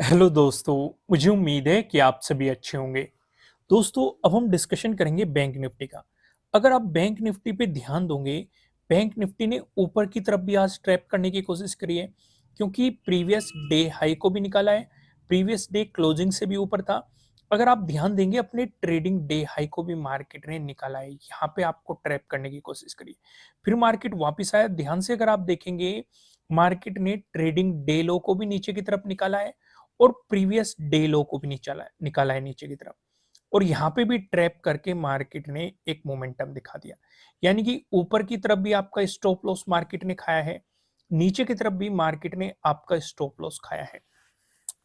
Hello दोस्तों। मुझे उम्मीद है कि आप सभी अच्छे होंगे। दोस्तों, अब हम डिस्कशन करेंगे बैंक निफ्टी का। अगर आप बैंक निफ्टी पे ध्यान दोगे, बैंक निफ्टी ने ऊपर की तरफ भी आज ट्रैप करने की कोशिश करी है, क्योंकि प्रीवियस डे हाई को भी निकाला है, प्रीवियस डे क्लोजिंग से भी ऊपर था। अगर आप ध्यान देंगे, अपने ट्रेडिंग डे हाई को भी मार्केट ने निकाला है, यहाँ पे आपको ट्रैप करने की कोशिश करी। फिर मार्केट वापस आया। ध्यान से अगर आप देखेंगे, मार्केट ने ट्रेडिंग डे लो को भी नीचे की तरफ निकाला है और प्रीवियस डे लो को भी निकाला है नीचे की तरफ। और यहाँ पे भी ट्रैप करके मार्केट ने एक मोमेंटम दिखा दिया, यानी कि ऊपर की तरफ भी आपका स्टॉप लॉस मार्केट ने खाया है, नीचे की तरफ भी मार्केट ने आपका स्टॉप लॉस खाया है।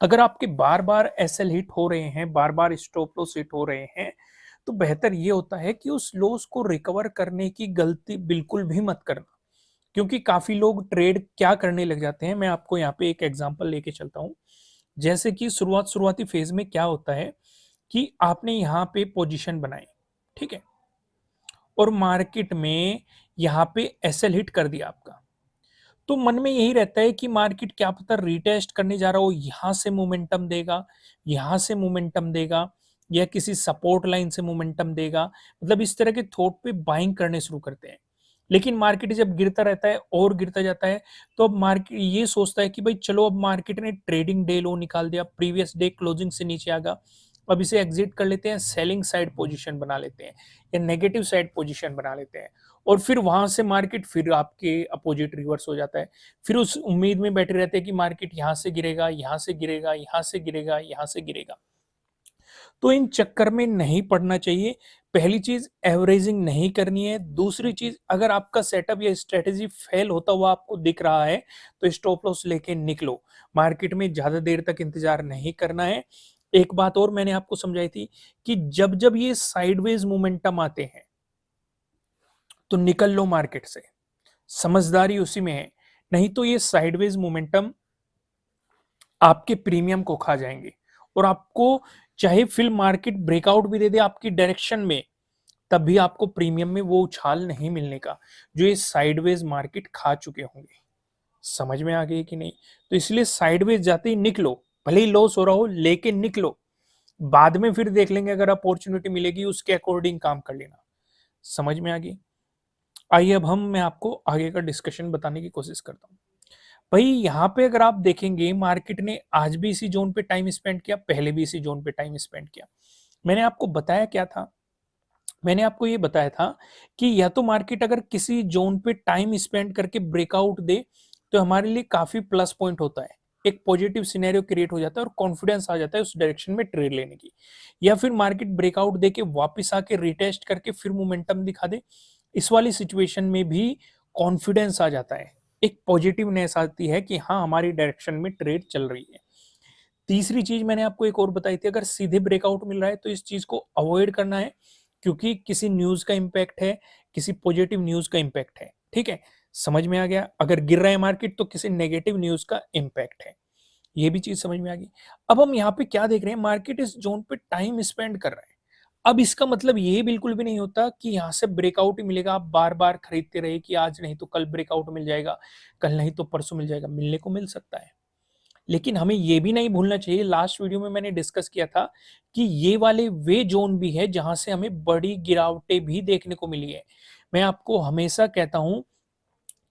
अगर आपके बार बार एसएल हिट हो रहे हैं, बार बार स्टॉप लॉस हिट हो रहे हैं, तो बेहतर ये होता है कि उस लॉस को रिकवर करने की गलती बिल्कुल भी मत करना। क्योंकि काफी लोग ट्रेड क्या करने लग जाते हैं, मैं आपको यहाँ पे एक एग्जांपल लेके चलता हूँ। जैसे कि शुरुआती फेज में क्या होता है कि आपने यहाँ पे पोजीशन बनाई, ठीक है, और मार्केट में यहाँ पे एसएल हिट कर दिया आपका, तो मन में यही रहता है कि मार्केट क्या पता रीटेस्ट करने जा रहा हो, यहाँ से मोमेंटम देगा, यहाँ से मोमेंटम देगा, या किसी सपोर्ट लाइन से मोमेंटम देगा। मतलब इस तरह के थॉट पे बाइंग करने शुरू करते हैं। लेकिन मार्केट जब गिरता रहता है और गिरता जाता है, तो अब मार्केट ये सोचता है कि भाई चलो, अब मार्केट ने ट्रेडिंग डे लो निकाल दिया, प्रीवियस डे क्लोजिंग से नीचे आ गया, अब इसे एग्जिट कर लेते हैं, सेलिंग साइड पोजीशन बना लेते हैं या नेगेटिव साइड पोजीशन बना लेते हैं। और फिर वहां से मार्केट फिर आपके अपोजिट रिवर्स हो जाता है। फिर उस उम्मीद में बैठे रहते हैं कि मार्केट यहाँ से गिरेगा, यहाँ से गिरेगा, यहाँ से गिरेगा, यहाँ से गिरेगा। तो इन चक्कर में नहीं पड़ना चाहिए। पहली चीज, एवरेजिंग नहीं करनी है। दूसरी चीज, अगर आपका सेटअप या स्ट्रेटेजी फेल होता हुआ आपको दिख रहा है, तो स्टॉप लॉस लेके निकलो। मार्केट में ज्यादा देर तक इंतजार नहीं करना है। एक बात और मैंने आपको समझाई थी कि जब जब ये साइडवेज मोमेंटम आते हैं, तो निकल लो मार्केट से। समझदारी उसी में है। नहीं तो ये साइडवेज मोमेंटम आपके प्रीमियम को खा जाएंगे, और आपको चाहे फिर मार्केट ब्रेकआउट भी दे दे आपकी डायरेक्शन में, तब भी आपको प्रीमियम में वो उछाल नहीं मिलने का जो ये साइडवेज मार्केट खा चुके होंगे। समझ में आ गई कि नहीं? तो इसलिए साइडवेज जाते ही निकलो, भले ही लॉस हो रहा हो लेकिन निकलो। बाद में फिर देख लेंगे, अगर अपॉर्चुनिटी मिलेगी उसके अकॉर्डिंग काम कर लेना। समझ में आ गई? आइए अब मैं आपको आगे का डिस्कशन बताने की कोशिश करता हूँ। भाई यहाँ पे अगर आप देखेंगे, मार्केट ने आज भी इसी जोन पे टाइम स्पेंड किया, पहले भी इसी जोन पे टाइम स्पेंड किया। मैंने आपको बताया क्या था? मैंने आपको ये बताया था कि या तो मार्केट अगर किसी जोन पे टाइम स्पेंड करके ब्रेकआउट दे, तो हमारे लिए काफी प्लस पॉइंट होता है। एक पॉजिटिव सिनेरियो क्रिएट हो जाता है और कॉन्फिडेंस आ जाता है उस डायरेक्शन में ट्रेड लेने की। या फिर मार्केट ब्रेकआउट दे के वापस आके रिटेस्ट करके फिर मोमेंटम दिखा दे, इस वाली सिचुएशन में भी कॉन्फिडेंस आ जाता है, एक पॉजिटिवनेस आती है कि हाँ, हमारी डायरेक्शन में ट्रेड चल रही है। तीसरी चीज मैंने आपको एक और बताई थी, अगर सीधे ब्रेकआउट मिल रहा है तो इस चीज को अवॉइड करना है, क्योंकि किसी न्यूज का इंपैक्ट है, किसी पॉजिटिव न्यूज का इंपैक्ट है। ठीक है, समझ में आ गया? अगर गिर रहा है मार्केट तो किसी नेगेटिव न्यूज का इंपैक्ट है। ये भी चीज समझ में आ गई। अब हम यहाँ पे क्या देख रहे हैं, मार्केट इस जोन पे टाइम स्पेंड कर रहा है। अब इसका मतलब ये बिल्कुल भी नहीं होता कि यहाँ से ब्रेकआउट ही मिलेगा, आप बार बार खरीदते रहे कि आज नहीं तो कल ब्रेकआउट मिल जाएगा, कल नहीं तो परसों मिल जाएगा। मिलने को मिल सकता है, लेकिन हमें ये भी नहीं भूलना चाहिए, लास्ट वीडियो में मैंने डिस्कस किया था कि ये वाले वे जोन भी है जहां से हमें बड़ी गिरावटें भी देखने को मिली है। मैं आपको हमेशा कहता हूं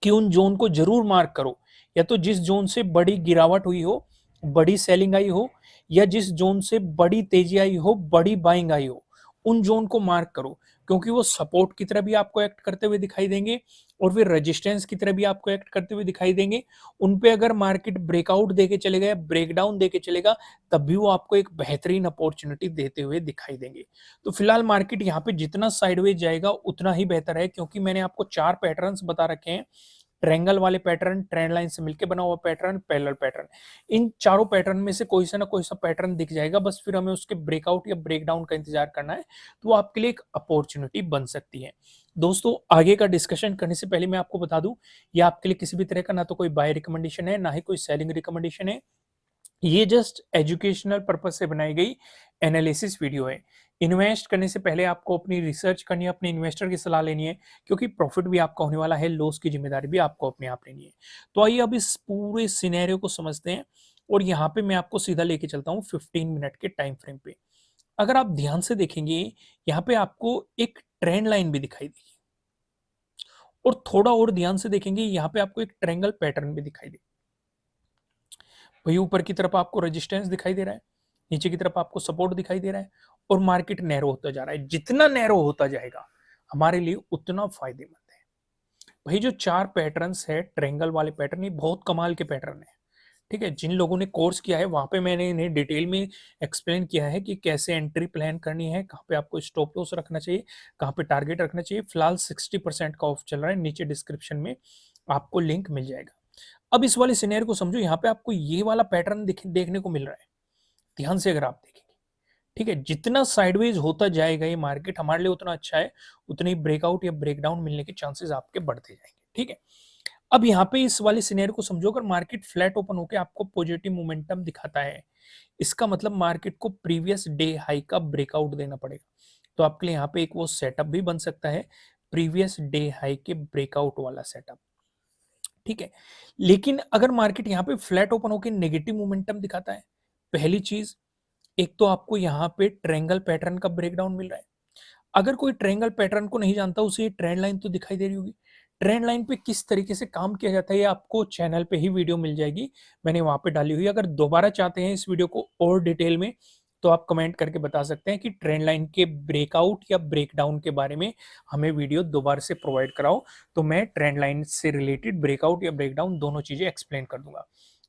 कि उन जोन को जरूर मार्क करो, या तो जिस जोन से बड़ी गिरावट हुई हो, बड़ी सेलिंग आई हो, या जिस जोन से बड़ी तेजी आई हो, बड़ी बाइंग आई हो, उन जोन को मार्क करो। क्योंकि वो सपोर्ट की तरह भी आपको एक्ट करते हुए दिखाई देंगे, और फिर रेजिस्टेंस की तरह भी आपको एक्ट करते हुए दिखाई देंगे। उन पे अगर मार्केट ब्रेकआउट देके चलेगा या ब्रेकडाउन देके चलेगा, तब भी वो आपको एक बेहतरीन अपॉर्चुनिटी देते हुए दिखाई देंगे। तो फिलहाल मार्केट यहाँ पे जितना साइडवेज जाएगा उतना ही बेहतर है, क्योंकि मैंने आपको 4 पैटर्न्स बता रखे हैं। ट्रायंगल वाले पैटर्न, ट्रेंड लाइन से मिलकर बना हुआ पैटर्न, पैरेलल पैटर्न। इन चारों पैटर्न में से कोई सा ना कोई सा पैटर्न दिख जाएगा, बस फिर हमें उसके ब्रेकआउट या ब्रेकडाउन का इंतजार करना है, तो वो आपके लिए एक अपॉर्चुनिटी बन सकती है। दोस्तों, आगे का डिस्कशन करने से पहले मैं आपको बता दूं, ये आपके लिए किसी भी तरह का ना तो कोई बाय रिकमेंडेशन है, ना ही कोई सेलिंग रिकमेंडेशन है। ये जस्ट एजुकेशनल पर्पज से बनाई गई एनालिसिस वीडियो है। इन्वेस्ट करने से पहले आपको अपनी रिसर्च करनी है, अपने इन्वेस्टर की सलाह लेनी है, क्योंकि प्रॉफिट भी आपका होने वाला है, लॉस की जिम्मेदारी भी आपको अपने आप लेनी है। तो आइए अब इस पूरे सिनेरियो को समझते हैं। और यहाँ पे मैं आपको सीधा लेके चलता हूँ 15 मिनट के टाइम फ्रेम पे। अगर आप ध्यान से देखेंगे, यहाँ पे आपको एक ट्रेंड लाइन भी दिखाई देगी और थोड़ा और ध्यान से देखेंगे, यहाँ पे आपको एक ट्रायंगल पैटर्न भी दिखाई देगा। वही ऊपर की तरफ आपको रेजिस्टेंस दिखाई दे रहा है, नीचे की तरफ आपको सपोर्ट दिखाई दे रहा है और मार्केट नैरो होता जा रहा है। जितना नैरो होता जाएगा हमारे लिए उतना फायदेमंद है। वही जो चार पैटर्न्स है ट्रायंगल वाले पैटर्न, ये बहुत कमाल के पैटर्न है। ठीक है, जिन लोगों ने कोर्स किया है वहां पे मैंने इन्हें डिटेल में एक्सप्लेन किया है कि कैसे एंट्री प्लान करनी है, कहाँ पे आपको स्टॉप लॉस रखना चाहिए, कहाँ पे टारगेट रखना चाहिए। फिलहाल 60% का ऑफ चल रहा है, नीचे डिस्क्रिप्शन में आपको लिंक मिल जाएगा। अब इस वाले सिनेरियो को समझो, यहाँ पे आपको ये वाला पैटर्न देखने को मिल रहा है। ध्यान से अगर आप देखेंगे, ठीक है, जितना साइडवेज होता जाएगा ये मार्केट हमारे लिए उतना अच्छा है, उतनी ब्रेकआउट या ब्रेकडाउन मिलने के चांसेस आपके बढ़ते जाएंगे। ठीक है, अब यहाँ पे इस वाले सिनेरियो को समझो, अगर मार्केट फ्लैट ओपन होकर आपको पॉजिटिव मोमेंटम दिखाता है, इसका मतलब मार्केट को प्रीवियस डे हाई का ब्रेकआउट देना पड़ेगा। तो आपके लिए यहाँ पे एक वो सेटअप भी बन सकता है, प्रीवियस डे हाई के ब्रेकआउट वाला सेटअप। ठीक है, लेकिन अगर मार्केट यहाँ पे फ्लैट ओपन होकर नेगेटिव मोमेंटम दिखाता है, पहली चीज, एक तो आपको यहाँ पे ट्रायंगल पैटर्न का ब्रेकडाउन मिल रहा है। अगर कोई ट्रायंगल पैटर्न को नहीं जानता, उसे ये ट्रेंड लाइन तो दिखाई दे रही होगी। ट्रेंड लाइन पे किस तरीके से काम किया जाता है ये आपको चैनल पे ही वीडियो मिल जाएगी, मैंने वहां पे डाली हुई है। अगर दोबारा चाहते हैं इस वीडियो को और डिटेल में, तो आप कमेंट करके बता सकते हैं कि ट्रेंड लाइन के ब्रेकआउट या ब्रेकडाउन के बारे में हमें वीडियो दोबारा से प्रोवाइड कराओ, तो मैं ट्रेंड लाइन से रिलेटेड ब्रेकआउट या ब्रेकडाउन दोनों चीजें एक्सप्लेन कर दूंगा।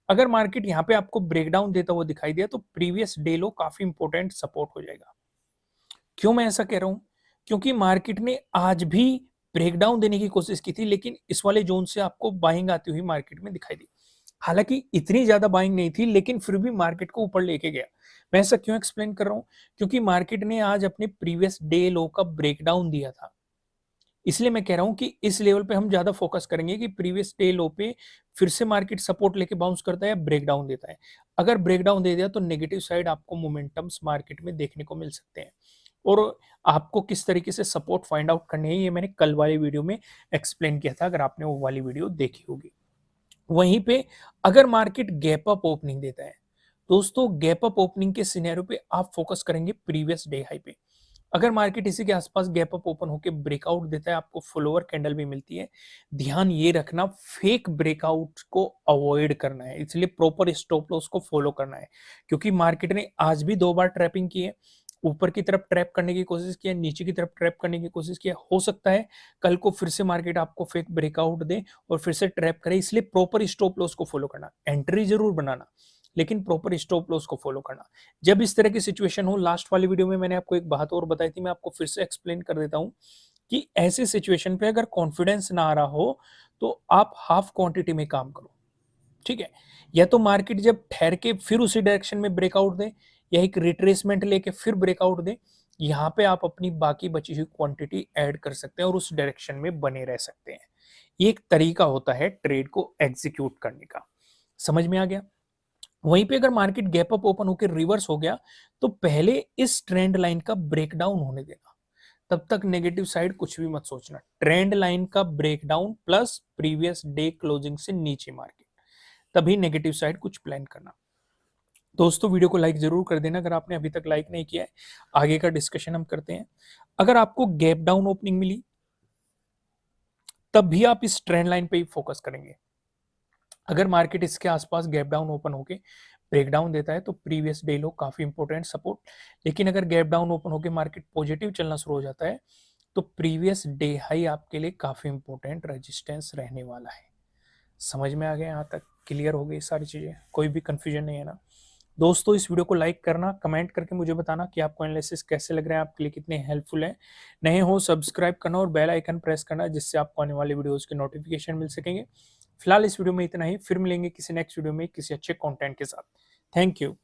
अगर मार्केट यहाँ पे आपको ब्रेकडाउन देता हुआ दिखाई दिया, तो प्रीवियस डे लो काफी इंपॉर्टेंट सपोर्ट हो जाएगा। क्यों मैं ऐसा कह रहा हूं? क्योंकि मार्केट ने आज भी ब्रेकडाउन देने की कोशिश की थी, लेकिन इस वाले जोन से आपको बाइंग आती हुई मार्केट में दिखाई दी। हालांकि इतनी ज्यादा बाइंग नहीं थी, लेकिन फिर भी मार्केट को ऊपर लेके गया। मैं ऐसा क्यों एक्सप्लेन कर रहा हूं? क्योंकि मार्केट ने आज अपने प्रीवियस डे लो का ब्रेकडाउन दिया था। इसलिए मैं कह रहा हूं कि इस लेवल पे हम ज्यादा फोकस करेंगे कि प्रीवियस डे लो पे फिर से मार्केट सपोर्ट लेके बाउंस करता है या ब्रेकडाउन देता है। अगर ब्रेकडाउन दे दिया तो नेगेटिव साइड आपको मोमेंटम्स मार्केट में देखने को मिल सकते हैं। और आपको किस तरीके से सपोर्ट फाइंड आउट करनी है, ये मैंने कल वाली वीडियो में एक्सप्लेन किया था, अगर आपने वो वाली वीडियो देखी होगी। वहीं पे अगर मार्केट गैप अप ओपनिंग देता है, दोस्तों गैप अप ओपनिंग के सिनेरियो पे आप फोकस करेंगे प्रीवियस डे हाई पे। अगर मार्केट इसी के आसपास गैप अप ओपन होकर ब्रेकआउट देता है, आपको फॉलोअर कैंडल भी मिलती है, ध्यान ये रखना फेक ब्रेकआउट को अवॉइड करना है, इसलिए प्रॉपर स्टॉप लॉस को फॉलो करना है। क्योंकि मार्केट ने आज भी 2 बार ट्रैपिंग की है, ऊपर की तरफ ट्रैप करने की कोशिश की है, नीचे की तरफ ट्रैप करने की कोशिश की है। हो सकता है कल को फिर से मार्केट आपको फेक ब्रेकआउट दे और फिर से ट्रैप करे, इसलिए प्रॉपर स्टॉप लॉस को फॉलो करना, एंट्री जरूर बनाना, लेकिन प्रॉपर स्टॉप लॉस को फॉलो करना। जब इस तरह की सिचुएशन हो, लास्ट वाली वीडियो में मैंने आपको एक बात और बताई थी, मैं आपको फिर से एक्सप्लेन कर देता हूं कि ऐसे सिचुएशन पे अगर कॉन्फिडेंस ना आ रहा हो, तो आप हाफ क्वांटिटी में काम करो। ठीक है, या तो मार्केट जब ठहर के फिर उसी डायरेक्शन में ब्रेकआउट दे, या एक रिट्रेसमेंट लेके फिर ब्रेकआउट दे, यहाँ पे आप अपनी बाकी बची हुई क्वांटिटी ऐड कर सकते हैं और उस डायरेक्शन में बने रह सकते हैं। ये एक तरीका होता है ट्रेड को एग्जीक्यूट करने का। समझ में आ गया? वहीं पे अगर मार्केट गैप अप ओपन होकर रिवर्स हो गया, तो पहले इस ट्रेंड लाइन का ब्रेकडाउन होने देना, तब तक नेगेटिव साइड कुछ भी मत सोचना। ट्रेंड लाइन का breakdown plus previous day closing से नीचे मार्केट, तभी नेगेटिव साइड कुछ प्लान करना। दोस्तों वीडियो को लाइक जरूर कर देना अगर आपने अभी तक लाइक नहीं किया है। आगे का डिस्कशन हम करते हैं। अगर आपको गैप डाउन ओपनिंग मिली, तब भी आप इस ट्रेंड लाइन पे ही फोकस करेंगे। अगर मार्केट इसके आसपास गैप डाउन ओपन होके ब्रेकडाउन देता है, तो प्रीवियस डे लो काफी इंपॉर्टेंट सपोर्ट। लेकिन अगर गैप डाउन ओपन होके मार्केट पॉजिटिव चलना शुरू हो जाता है, तो प्रीवियस डे हाई आपके लिए काफी इंपॉर्टेंट रेजिस्टेंस रहने वाला है। समझ में आ गया? यहाँ तक क्लियर हो गई सारी चीजें, कोई भी कंफ्यूजन नहीं है ना? दोस्तों इस वीडियो को लाइक करना, कमेंट करके मुझे बताना कि आपको एनालिसिस कैसे लग रहे हैं, आपके लिए कितने हेल्पफुल है। नए हो सब्सक्राइब करना और बेल आइकन प्रेस करना, जिससे आपको आने वाले वीडियोस के नोटिफिकेशन मिल सकेंगे। फिलहाल इस वीडियो में इतना ही, फिर मिलेंगे किसी नेक्स्ट वीडियो में किसी अच्छे कंटेंट के साथ। Thank you.